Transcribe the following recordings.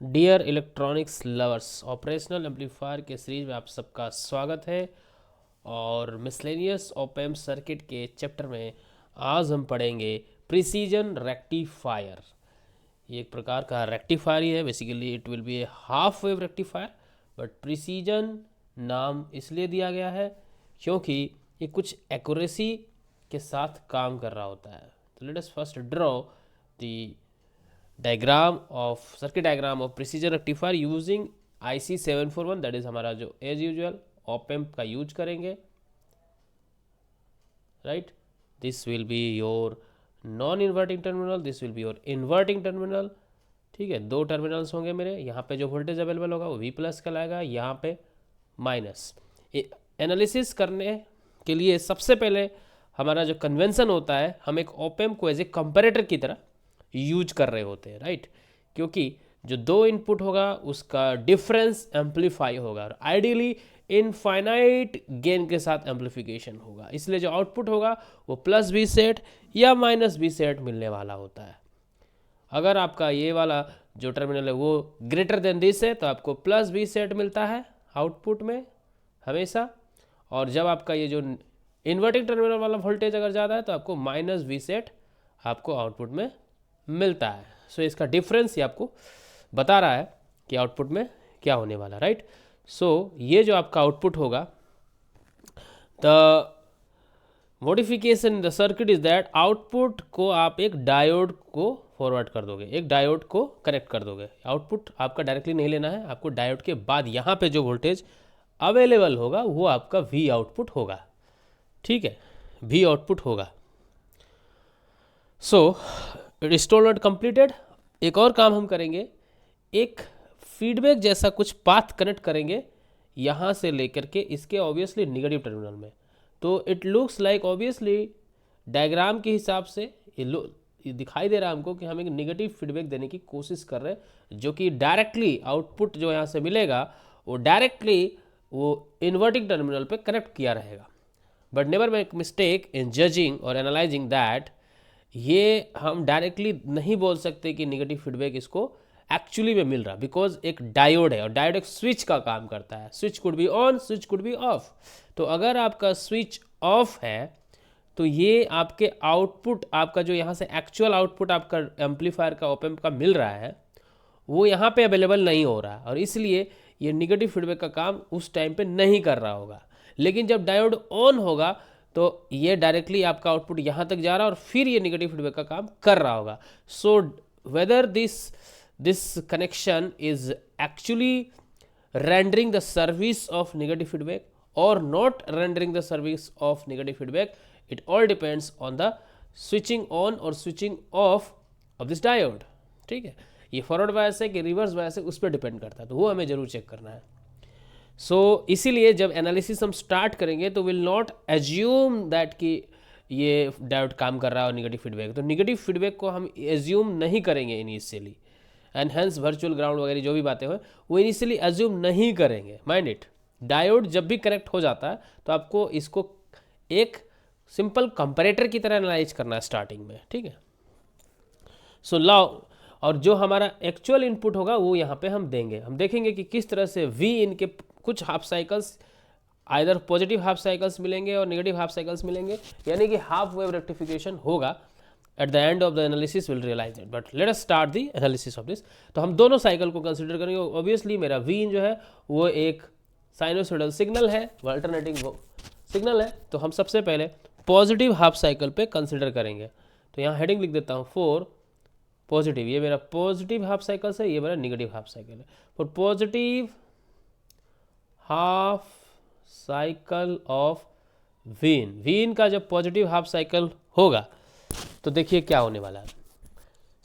Dear electronics lovers, operational amplifier के series में आप सबका स्वागत है। और मिसलेनियस ऑप एम्प सर्किट के चैप्टर में आज हम पढ़ेंगे प्रिसीजन रेक्टिफायर। ये एक प्रकार का रेक्टिफायर ही है। Basically it will be A half wave rectifier, but precision नाम इसलिए दिया गया है क्योंकि ये कुछ एक्यूरेसी के साथ काम कर रहा होता है। तो let us first draw the diagram of circuit diagram of precision rectifier using IC 741, that is हमारा जो एज यूजुअल ऑप एम्प का यूज करेंगे, right. This will be your non inverting terminal, this will be your inverting terminal. ठीक है, दो terminals होंगे मेरे। यहाँ पे जो वोल्टेज अवेलेबल होगा वो V प्लस कहलाएगा, यहाँ पे माइनस। एनालिसिस करने के लिए सबसे पहले हमारा जो कन्वेंशन होता है, हम एक ऑप एम्प को एज ए कंपैरेटर की तरह यूज कर रहे होते हैं, राइट। क्योंकि जो दो इनपुट होगा उसका डिफरेंस एम्पलीफाई होगा और आइडियली इनफाइनाइट गेन के साथ एम्पलीफिकेशन होगा, इसलिए जो आउटपुट होगा वो प्लस V सेट या माइनस V सेट मिलने वाला होता है। अगर आपका ये वाला जो टर्मिनल है वो ग्रेटर देन दिस है तो आपको प्लस V सेट मिलता है आउटपुट में हमेशा, और जब आपका ये जो इन्वर्टिंग टर्मिनल वाला वोल्टेज अगर ज़्यादा है तो आपको माइनस V सेट आपको आउटपुट में मिलता है। सो इसका डिफरेंस ये आपको बता रहा है कि आउटपुट में क्या होने वाला, राइट। सो ये जो आपका आउटपुट होगा, the modification in the circuit is that output को आप एक डायोड को फॉरवर्ड कर दोगे, एक डायोड को कनेक्ट कर दोगे। आउटपुट आपका डायरेक्टली नहीं लेना है, आपको डायोड के बाद यहाँ पे जो वोल्टेज अवेलेबल होगा वो आपका V आउटपुट होगा। ठीक है, V आउटपुट होगा। सो रिस्टोर नॉट कंप्लीटेड। एक और काम हम करेंगे, एक फीडबैक जैसा कुछ पाथ कनेक्ट करेंगे यहाँ से लेकर के इसके ऑब्वियसली निगेटिव टर्मिनल में। तो it looks like obviously diagram के हिसाब से ये दिखाई दे रहा है हमको कि हम एक निगेटिव फीडबैक देने की कोशिश कर रहे हैं, जो कि डायरेक्टली आउटपुट जो यहाँ से मिलेगा वो डायरेक्टली वो इन्वर्टिंग टर्मिनल पे कनेक्ट किया रहेगा। But never make mistake in judging और एनालाइजिंग दैट, ये हम डायरेक्टली नहीं बोल सकते कि निगेटिव फीडबैक इसको एक्चुअली में मिल रहा, बिकॉज एक डायोड है और डायोड एक स्विच का काम करता है। Switch could be on, switch could be of. तो अगर आपका स्विच ऑफ है तो ये आपके आउटपुट, आपका जो यहाँ से एक्चुअल आउटपुट आपका एम्पलीफायर का ऑप एम्प का मिल रहा है वो यहाँ पे अवेलेबल नहीं हो रहा है, और इसलिए ये निगेटिव फीडबैक का काम उस टाइम पे नहीं कर रहा होगा। लेकिन जब डायोड ऑन होगा तो ये डायरेक्टली आपका आउटपुट यहाँ तक जा रहा है और फिर ये निगेटिव फीडबैक का काम कर रहा होगा। So whether this connection is actually rendering the service of negative feedback और not rendering the service of negative feedback, it all depends on the switching on और स्विचिंग ऑफ दिस डायोड। ठीक है, ये फॉरवर्ड बायस है कि reverse bias है उस पर डिपेंड करता है, तो वो हमें जरूर चेक करना है। सो इसीलिए जब एनालिसिस हम स्टार्ट करेंगे तो विल नॉट एज्यूम दैट कि ये डायोड काम कर रहा है और निगेटिव फीडबैक, तो निगेटिव फीडबैक को हम एज्यूम नहीं करेंगे initially, and hence virtual ground वगैरह जो भी बातें हो वो इनिशियली एज्यूम नहीं करेंगे। माइंड इट, डायोड जब भी कनेक्ट हो जाता है तो आपको इसको एक सिंपल कंपैरेटर की तरह एनालाइज करना है स्टार्टिंग में। ठीक है, सो लाओ, और जो हमारा एक्चुअल इनपुट होगा वो यहाँ पे हम देंगे। हम देखेंगे कि किस तरह से V इनके कुछ half cycles either positive half cycles मिलेंगे और नेगेटिव हाफ साइकिल्स मिलेंगे, यानी कि हाफ वेव रेक्टिफिकेशन होगा। At the end of the analysis will realise it, but let us start the analysis of this. तो हम दोनों साइकिल को कंसिडर करेंगे। ऑब्वियसली मेरा V इन जो है वो एक साइनोसॉइडल सिग्नल है, वो अल्टरनेटिंग सिग्नल है, तो हम सबसे पहले पॉजिटिव हाफ साइकिल पे कंसिडर करेंगे। तो यहाँ हेडिंग लिख देता हूँ फॉर पॉजिटिव, ये मेरा पॉजिटिव हाफ साइकिल है, ये मेरा निगेटिव हाफ साइकिल है। For positive half cycle of V in का जब पॉजिटिव हाफ साइकिल होगा तो देखिए क्या होने वाला है।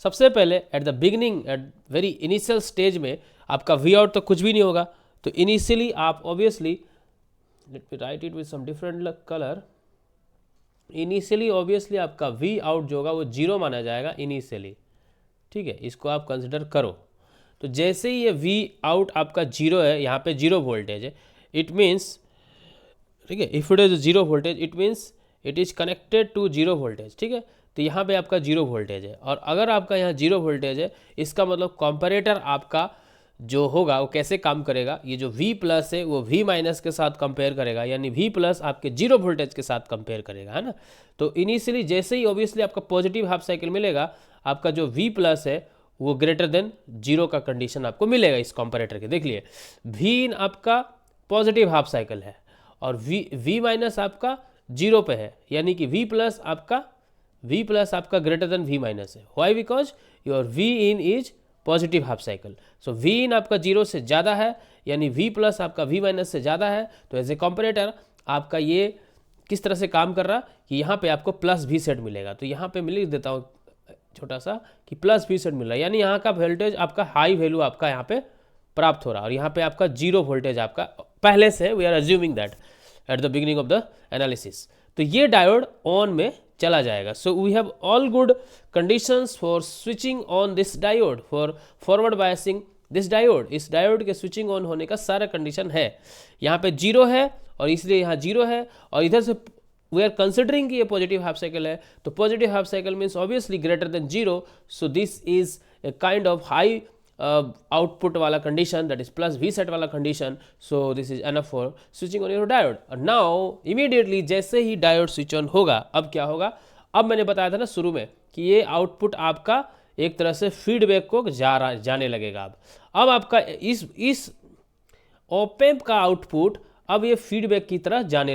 सबसे पहले at the beginning, at very initial stage में आपका V आउट तो कुछ भी नहीं होगा, तो इनिशियली आप obviously, let me write it with some different colour, initially obviously आपका V आउट जो होगा वो 0 माना जाएगा इनिशियली। ठीक है, इसको आप कंसिडर करो। तो जैसे ही ये V आउट आपका 0 है, यहाँ पे 0 वोल्टेज है, इट मीन्स, ठीक है, if it is 0 voltage it means it is connected to 0 voltage. ठीक है, तो यहाँ पे आपका 0 वोल्टेज है, और अगर आपका यहाँ 0 वोल्टेज है इसका मतलब कंपैरेटर आपका जो होगा वो कैसे काम करेगा, ये जो V प्लस है वो V माइनस के साथ कंपेयर करेगा, यानी V प्लस आपके जीरो वोल्टेज के साथ कंपेयर करेगा, है ना। तो इनिशियली जैसे ही ऑब्वियसली आपका पॉजिटिव हाफ साइकिल मिलेगा, आपका जो V प्लस है वो ग्रेटर देन जीरो का कंडीशन आपको मिलेगा इस कंपैरेटर के। देख लिए V इन आपका पॉजिटिव हाफ साइकिल है और V माइनस आपका जीरो पे है, यानी कि V प्लस आपका ग्रेटर देन V माइनस है। Why? Because your V in is positive half cycle. So V in आपका जीरो से ज़्यादा है, यानी V प्लस आपका V माइनस से ज़्यादा है। तो एज ए कंपैरेटर आपका ये किस तरह से काम कर रहा कि यहाँ पे आपको प्लस V सेट मिलेगा। तो यहाँ पे मैं लिख देता हूँ छोटा सा कि प्लस V सेट मिल रहा है, यानी यहाँ का वोल्टेज आपका हाई वैल्यू आपका यहाँ पे प्राप्त हो रहा है और यहाँ पे आपका जीरो वोल्टेज आपका पहले से, we are assuming that at the beginning of the analysis. तो ये डायोड ऑन में चला जाएगा। So we have all good conditions for switching on this diode, for forward biasing this diode. इस डायोड के स्विचिंग ऑन होने का सारा कंडीशन है। यहाँ पे जीरो है और इसलिए यहाँ जीरो है, और इधर से वी आर कंसिडरिंग कि ये पॉजिटिव हाफ साइकिल है, तो positive half cycle means obviously greater than zero. So this is a kind of high output वाला condition, that is plus V set वाला condition. So this is enough for switching on your diode. और now immediately जैसे ही diode switch on होगा, अब क्या होगा, अब मैंने बताया था ना शुरू में कि ये आउटपुट आपका एक तरह से फीडबैक को जाने लगेगा। अब आपका इस ओपेम्प का आउटपुट अब ये फीडबैक की तरह जाने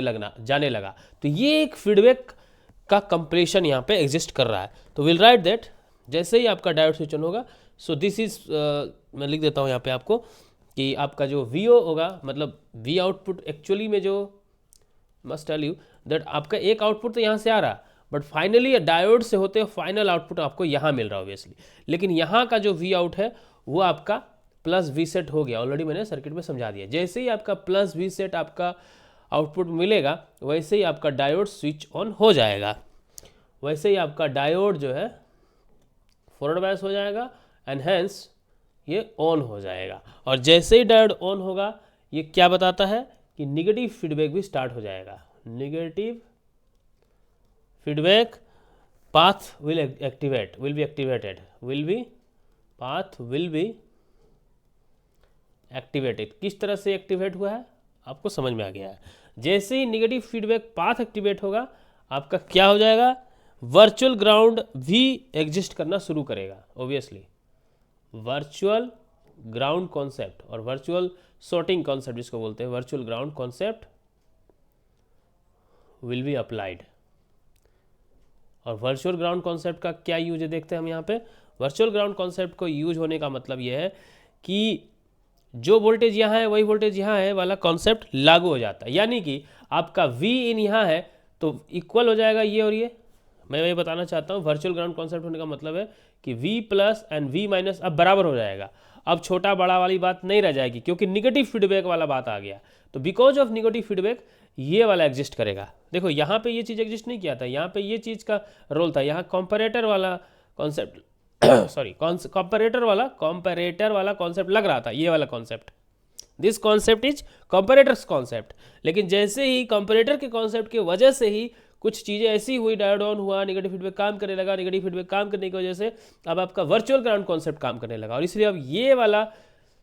लगा। तो ये एक फीडबैक का कंप्रेशन यहाँ पे एग्जिस्ट कर रहा है। तो विल राइट दैट जैसे ही आपका डायोड स्विच ऑन होगा, सो दिस इज, मैं लिख देता हूँ यहाँ पे आपको कि आपका जो VO होगा, मतलब V आउटपुट एक्चुअली में जो मस्ट टेल यू दैट आपका एक आउटपुट तो यहाँ से आ रहा, बट फाइनली डायोड से होते फाइनल आउटपुट आपको यहाँ मिल रहा है ऑब्वियसली। लेकिन यहाँ का जो V आउट है वो आपका प्लस V सेट हो गया, ऑलरेडी मैंने सर्किट में समझा दिया। जैसे ही आपका प्लस V सेट आपका आउटपुट मिलेगा, वैसे ही आपका डायोड स्विच ऑन हो जाएगा, वैसे ही आपका डायोड जो है फॉरवर्ड बायस हो जाएगा एंड हेंस ये ऑन हो जाएगा। और जैसे ही डायोड ऑन होगा, ये क्या बताता है कि निगेटिव फीडबैक भी स्टार्ट हो जाएगा। Negative feedback path will be activated. किस तरह से एक्टिवेट हुआ है आपको समझ में आ गया है। जैसे ही निगेटिव फीडबैक पाथ एक्टिवेट होगा, आपका क्या हो जाएगा, वर्चुअल ग्राउंड भी एग्जिस्ट करना शुरू करेगा। ऑब्वियसली वर्चुअल ग्राउंड कॉन्सेप्ट और वर्चुअल सॉर्टिंग कॉन्सेप्ट जिसको बोलते हैं, virtual ground concept will be applied. और वर्चुअल ग्राउंड कॉन्सेप्ट का क्या यूज है देखते हैं हम यहाँ पे। वर्चुअल ग्राउंड कॉन्सेप्ट को यूज होने का मतलब यह है कि जो वोल्टेज यहाँ है वही वोल्टेज यहाँ है वाला कॉन्सेप्ट लागू हो जाता है, यानी कि आपका V इन यहाँ है तो इक्वल हो जाएगा ये और ये। मैं वही बताना चाहता हूँ, वर्चुअल ग्राउंड कॉन्सेप्ट होने का मतलब है कि V plus and V minus अब बराबर हो जाएगा। अब छोटा बड़ा वाली बात नहीं रह जाएगी, क्योंकि निगेटिव फीडबैक वाला बात आ गया। तो बिकॉज ऑफ निगेटिव फीडबैक ये वाला एग्जिस्ट करेगा। देखो यहाँ पे ये चीज़ एग्जिस्ट नहीं किया था, यहाँ पे ये चीज़ का रोल था, यहाँ कंपैरेटर वाला कॉन्सेप्ट सॉरी कंपैरेटर वाला कॉन्सेप्ट लग रहा था, ये वाला concept. This concept is comparators concept. लेकिन जैसे ही कंपैरेटर के कॉन्सेप्ट की वजह से ही कुछ चीज़ें ऐसी हुई, डायोड ऑन हुआ, निगेटिव फीडबैक काम करने लगा, निगेटिव फीडबैक काम करने की वजह से अब आपका वर्चुअल ग्राउंड कॉन्सेप्ट काम करने लगा, और इसलिए अब ये वाला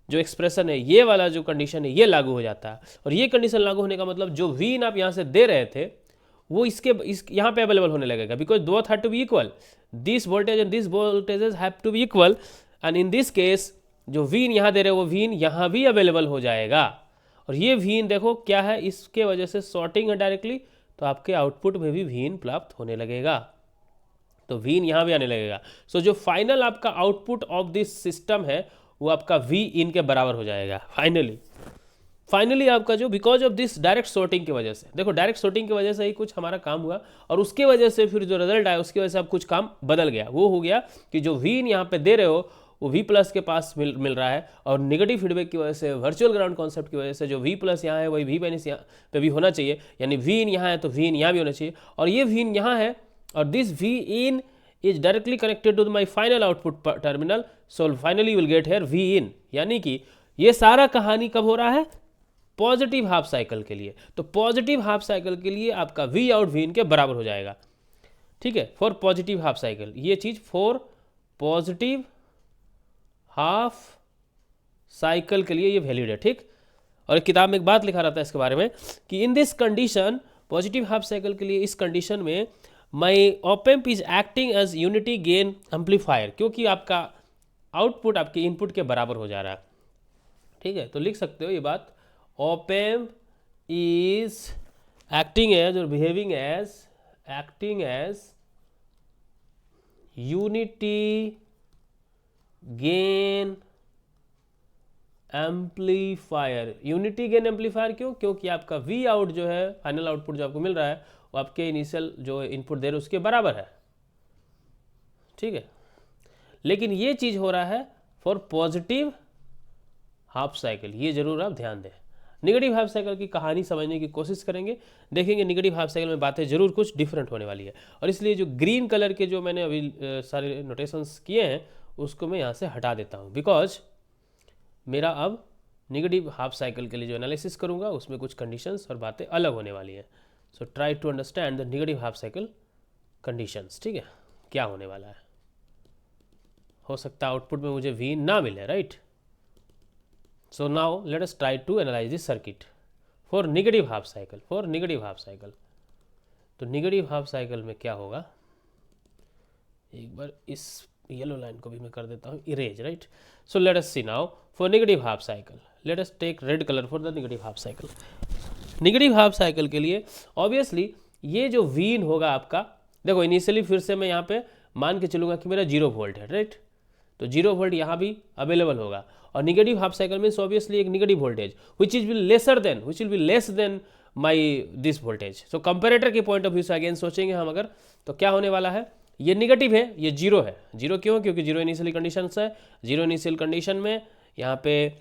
जो एक्सप्रेशन है, ये वाला जो कंडीशन है, ये लागू हो जाता है। और ये कंडीशन लागू होने का मतलब जो V इन आप यहाँ से दे रहे थे वो इस यहाँ पे अवेलेबल होने लगेगा, because both have to be equal. This voltage and this voltages have to be equal, and in this case जो V इन यहाँ दे रहे हो वो V इन यहाँ भी अवेलेबल हो जाएगा। और ये V इन देखो क्या है, इसके वजह से शॉर्टिंग है डायरेक्टली, तो आपके आउटपुट में भी V इन प्राप्त होने लगेगा, तो V इन यहाँ भी आने लगेगा। सो जो फाइनल आपका आउटपुट ऑफ दिस सिस्टम है वो आपका V इन के बराबर हो जाएगा फाइनली आपका जो, because of this direct sorting की वजह से। देखो डायरेक्ट सॉर्टिंग की वजह से ही कुछ हमारा काम हुआ, और उसके वजह से फिर जो रिजल्ट आया उसकी वजह से अब कुछ काम बदल गया। वो हो गया कि जो V इन यहाँ पे दे रहे हो वो V प्लस के पास मिल रहा है, और नेगेटिव फीडबैक की वजह से, वर्चुअल ग्राउंड कॉन्सेप्ट की वजह से जो V प्लस यहाँ है वही V माइनस यहाँ पे भी होना चाहिए, यानी V इन यहाँ है तो V इन यहाँ भी होना चाहिए, और ये V इन यहाँ है, और this V in is directly connected to my final output terminal, so finally you will get here V in। यानी कि ये सारा कहानी कब हो रहा है, पॉजिटिव हाफ साइकिल के लिए। तो पॉजिटिव हाफ साइकिल के लिए आपका V आउट V इन के बराबर हो जाएगा, ठीक है, फॉर पॉजिटिव हाफ साइकिल। ये चीज फॉर पॉजिटिव हाफ साइकिल के लिए ये वैलिड है, ठीक। और किताब में एक बात लिखा रहता है इसके बारे में कि in this condition, positive half cycle के लिए इस कंडीशन में my op amp is acting as unity gain amplifier, क्योंकि आपका आउटपुट आपके इनपुट के बराबर हो जा रहा है, ठीक है। तो लिख सकते हो ये बात, op amp is acting as और behaving as unity gain amplifier. Unity gain amplifier क्यों? क्योंकि आपका वी आउट जो है, फाइनल आउटपुट जो आपको मिल रहा है, वो आपके इनिशियल जो इनपुट दे रहे उसके बराबर है, ठीक है। लेकिन ये चीज हो रहा है फॉर पॉजिटिव हाफ साइकिल, ये जरूर आप ध्यान दें। नेगेटिव हाफ साइकिल की कहानी समझने की कोशिश करेंगे, देखेंगे नेगेटिव हाफ साइकिल में बातें जरूर कुछ डिफरेंट होने वाली है। और इसलिए जो ग्रीन कलर के जो मैंने अभी सारे नोटेशंस किए हैं उसको मैं यहाँ से हटा देता हूँ, बिकॉज मेरा अब नेगेटिव हाफ साइकिल के लिए जो एनालिसिस करूँगा उसमें कुछ कंडीशंस और बातें अलग होने वाली हैं। So try to understand the negative half cycle conditions, ठीक है, क्या होने वाला है। हो सकता है आउटपुट में मुझे वी ना मिले, right. So now let us try to analyze this circuit for negative half cycle. तो negative half cycle में क्या होगा, एक बार इस येलो लाइन को भी मैं कर देता हूँ erase, right. So let us see now for negative half cycle, let us take red colour for the negative half cycle. Negative half cycle के लिए ऑब्वियसली ये जो वीन होगा आपका, देखो इनिशियली फिर से मैं यहाँ पे मान के चलूँगा कि मेरा 0 वोल्ट है, राइट। तो 0 वोल्ट यहाँ भी अवेलेबल होगा। और negative half cycle means obviously एक negative voltage which will be less than my this voltage. So comparator के पॉइंट ऑफ व्यू से अगेन सोचेंगे हम अगर, तो क्या होने वाला है, ये निगेटिव है, ये 0 है। 0 क्यों? क्योंकि 0 इनिशियल कंडीशन है। 0 इनिशियल कंडीशन में यहाँ पे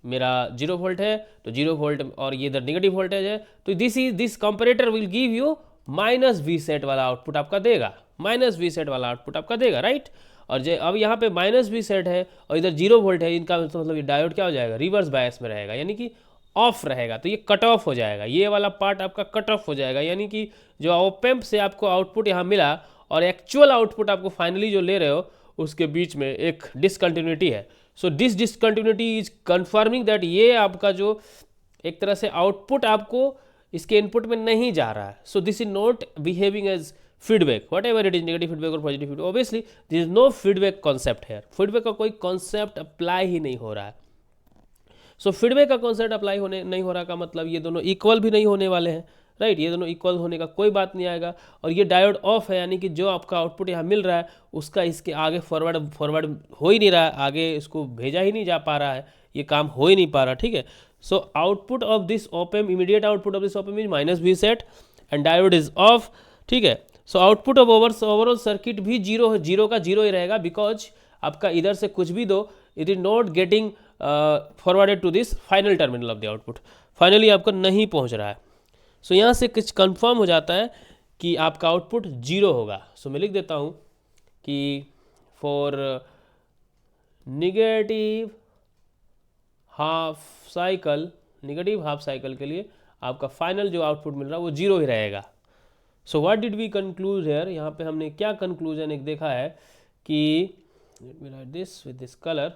मेरा 0 वोल्ट है, तो 0 वोल्ट और ये इधर निगेटिव वोल्टेज है, तो this comparator will give you minus V set वाला आउटपुट आपका देगा, राइट। और अब यहाँ पे माइनस वी सेट है और इधर 0 वोल्ट है, इनका मतलब ये डायोड क्या हो जाएगा, रिवर्स बायस में रहेगा, यानी कि ऑफ रहेगा। तो ये कट ऑफ हो जाएगा, ये वाला पार्ट आपका कट ऑफ हो जाएगा, यानी कि जो ऑप एम्प से आपको आउटपुट यहाँ मिला और एक्चुअल आउटपुट आपको फाइनली जो ले रहे हो उसके बीच में एक डिसकंटिन्यूटी है। So this discontinuity is confirming that ये आपका जो एक तरह से आउटपुट आपको इसके इनपुट में नहीं जा रहा है। So this is not behaving as feedback, whatever it is, negative feedback or positive feedback, obviously there is no feedback concept here, feedback का कोई concept apply ही नहीं हो रहा है। so feedback का concept apply होने नहीं हो रहा का मतलब ये दोनों equal भी नहीं होने वाले हैं, राइट। ये दोनों इक्वल होने का कोई बात नहीं आएगा। और ये डायोड ऑफ है, यानी कि जो आपका आउटपुट यहाँ मिल रहा है उसका इसके आगे फॉरवर्ड हो ही नहीं रहा है, आगे इसको भेजा ही नहीं जा पा रहा है, ये काम हो ही नहीं पा रहा, ठीक है। So output of this op amp, immediate output of this op amp is minus V set and diode is off, ठीक है। So output of overall circuit भी 0 का 0 ही रहेगा, बिकॉज आपका इधर से कुछ भी दो, it is not getting forwarded to this final terminal of the output, finally आपका नहीं पहुंच रहा है। सो यहाँ से कुछ कंफर्म हो जाता है कि आपका आउटपुट 0 होगा। सो मैं लिख देता हूँ कि फॉर नेगेटिव हाफ साइकिल के लिए आपका फाइनल जो आउटपुट मिल रहा है वो 0 ही रहेगा। So what did we conclude here, यहाँ पे हमने क्या कंक्लूजन एक देखा है कि, let me write this with this colour,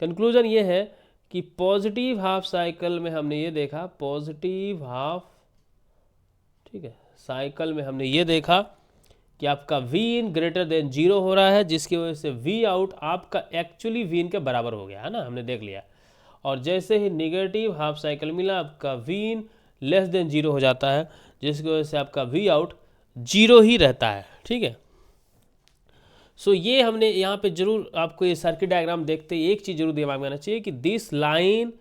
conclusion ये है कि पॉजिटिव हाफ साइकिल में हमने ये देखा, पॉजिटिव हाफ, ठीक है, साइकिल में हमने ये देखा कि आपका वी इन ग्रेटर देन 0 हो रहा है, जिसकी वजह से वी आउट आपका एक्चुअली वी इन के बराबर हो गया है ना, हमने देख लिया। और जैसे ही निगेटिव हाफ साइकिल मिला आपका वी इन लेस देन 0 हो जाता है, जिसकी वजह से आपका वी आउट 0 ही रहता है, ठीक है। सो ये हमने यहाँ पे जरूर आपको ये सर्किट डायग्राम देखते ही एक चीज़ जरूर दिमाग में आना चाहिए कि दिस लाइन,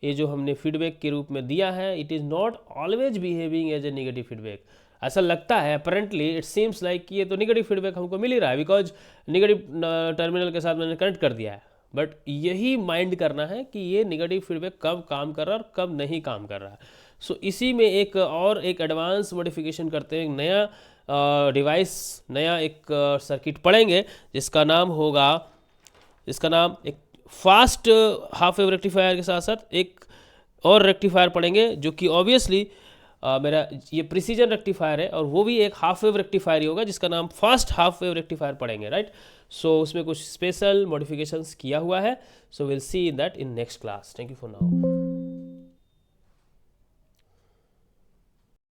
ये जो हमने फीडबैक के रूप में दिया है, it is not always behaving as a negative feedback. ऐसा लगता है अपेरेंटली, इट सीम्स लाइक कि ये तो नेगेटिव फीडबैक हमको मिल ही रहा है, बिकॉज नेगेटिव टर्मिनल के साथ मैंने कनेक्ट कर दिया है। बट यही माइंड करना है कि ये नेगेटिव फीडबैक कब काम कर रहा है और कब नहीं काम कर रहा है। सो इसी में एक एडवांस मॉडिफिकेशन करते हैं, नया डिवाइस, नया एक सर्किट पढ़ेंगे जिसका नाम एक फास्ट हाफ वेव रेक्टिफायर के साथ साथ एक और रेक्टिफायर पढ़ेंगे, जो कि ऑब्वियसली मेरा ये प्रिसीजन रेक्टिफायर है और वो भी एक हाफ वेव रेक्टिफायर ही होगा जिसका नाम फास्ट हाफ वेव रेक्टिफायर पढ़ेंगे, राइट। सो उसमें कुछ स्पेशल मॉडिफिकेशंस किया हुआ है, so will see in that in next class. Thank you for now.